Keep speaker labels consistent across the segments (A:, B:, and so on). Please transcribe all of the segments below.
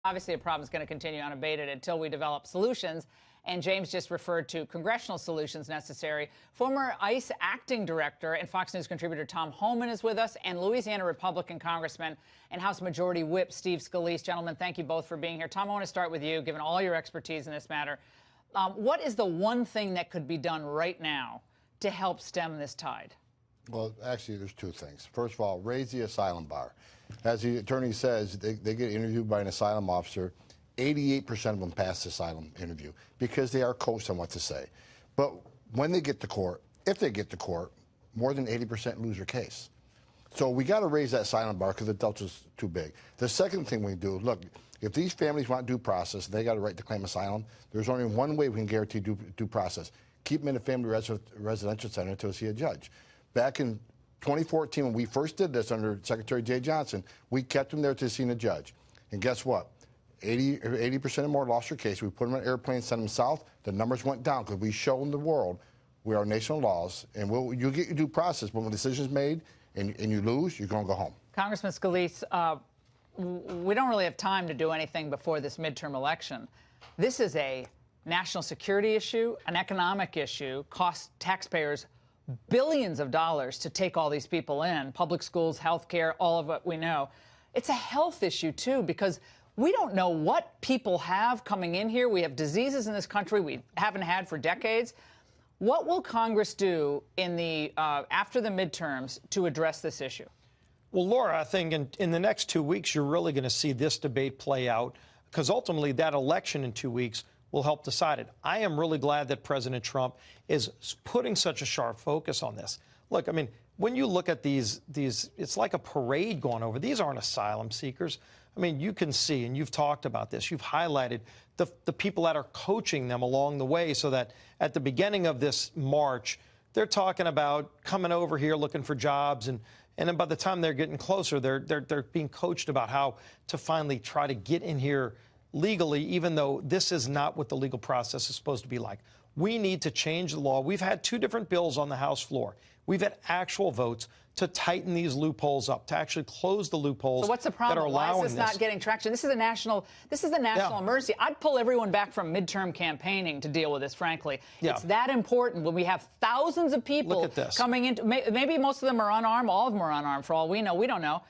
A: Obviously, a problem is going to continue unabated until we develop solutions. And James just referred to congressional solutions necessary. Former ICE acting director and Fox News contributor Tom Homan is with us, and Louisiana Republican Congressman and House Majority Whip Steve Scalise. Gentlemen, thank you both for being here. Tom, I want to start with you, given all your expertise in this matter. What is the one thing that could be done right now to help stem this tide? Well,
B: actually, there's two things. First of all, raise the asylum bar. As the attorney says, they get interviewed by an asylum officer. 88% of them pass the asylum interview because they are coached on what to say. But when they get to court, if they get to court, more than 80% lose their case. So we got to raise that asylum bar because the delta's too big. The second thing we do, look, if these families want due process, they got a right to claim asylum. There's only one way we can guarantee due process. Keep them in a family residential center until they see a judge. Back in 2014, when we first did this under Secretary Jay Johnson, we kept them there to see a judge. And guess what? 80% or more lost their case. We put them on an airplane, sent them south. The numbers went down because we showed the world we are a nation of laws, and you get your due process. But when the decision is made and you lose, you're going to go home.
A: Congressman Scalise, we don't really have time to do anything before this midterm election. This is a national security issue, an economic issue, costs taxpayers billions of dollars to take all these people in, public schools, health care, all of what we know. It's a health issue, too, because we don't know what people have coming in here. We have diseases in this country we haven't had for decades. What will Congress do in the after the midterms to address this issue?
C: Well, Laura, I think in the next 2 weeks, you're really going to see this debate play out because ultimately that election in 2 weeks will help decide it. I am really glad that President Trump is putting such a sharp focus on this. Look, I mean, when you look at these, it's like a parade going over. These aren't asylum seekers. I mean, you can see, and you've talked about this, you've highlighted the people that are coaching them along the way so that at the beginning of this march, they're talking about coming over here looking for jobs, and then by the time they're getting closer, they're being coached about how to finally try to get in here legally, even though this is not what the legal process is supposed to be like. We need to change the law. We've had 2 different bills on the House floor. We've had actual votes to tighten these loopholes up, to actually close the loopholes.
A: So what's the problem?
C: That are allowing
A: Why is this not getting traction? This is a national emergency. I'd pull everyone back from midterm campaigning to deal with this, frankly. Yeah. It's that important when we have thousands of people coming into, maybe most of them are unarmed, all of them are unarmed for all we know. We don't know.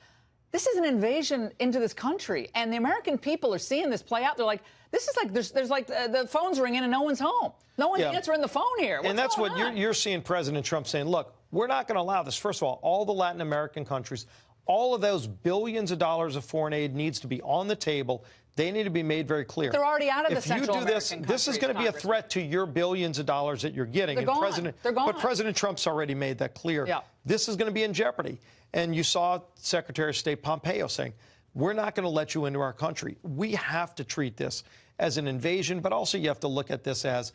A: This is an invasion into this country, and the American people are seeing this play out. They're like, this is like, there's like the phone's ringing and no one's home. No one's answering the phone here.
C: And that's what you're seeing President Trump saying, look, we're not going to allow this. First of all the Latin American countries, all of those billions of dollars of foreign aid needs to be on the table. They need to be made very clear.
A: They're already out of the Central American countries.
C: If you do this, this is going to be a threat to your billions of dollars that you're getting.
A: They're gone. They're gone.
C: But President Trump's already made that clear. Yeah. This is going to be in jeopardy. And you saw Secretary of State Pompeo saying, we're not going to let you into our country. We have to treat this as an invasion, but also you have to look at this as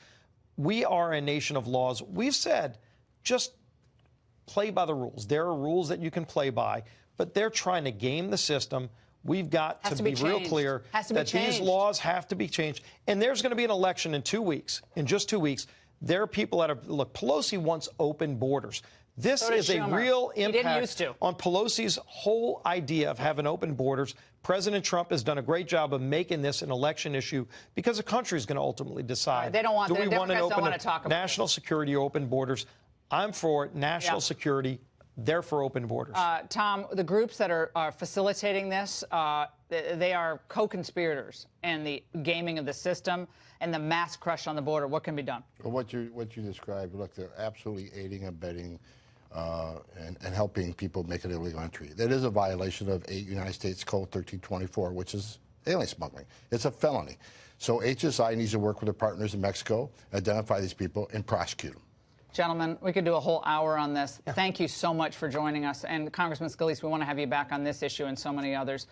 C: we are a nation of laws. We've said just play by the rules. There are rules that you can play by, but they're trying to game the system. We've got to be real clear that these laws have to be changed. And there's going to be an election in 2 weeks. In just 2 weeks, there are people that have, look, Pelosi wants open borders. This is a real impact on Pelosi's whole idea of having open borders. President Trump has done a great job of making this an election issue because the country is going to ultimately decide.
A: They don't want,
C: do we want an open
A: national
C: security or open borders? I'm for national security. They're for open borders.
A: Tom, the groups that are facilitating this, they are co-conspirators in the gaming of the system and the mass crush on the border. What can be done?
B: Well, what you described, look, they're absolutely aiding and abetting and helping people make an illegal entry. That is a violation of United States Code 1324, which is alien smuggling. It's a felony. So HSI needs to work with their partners in Mexico, identify these people, and prosecute them.
A: Gentlemen, we could do a whole hour on this. Thank you so much for joining us. And Congressman Scalise, we want to have you back on this issue and so many others.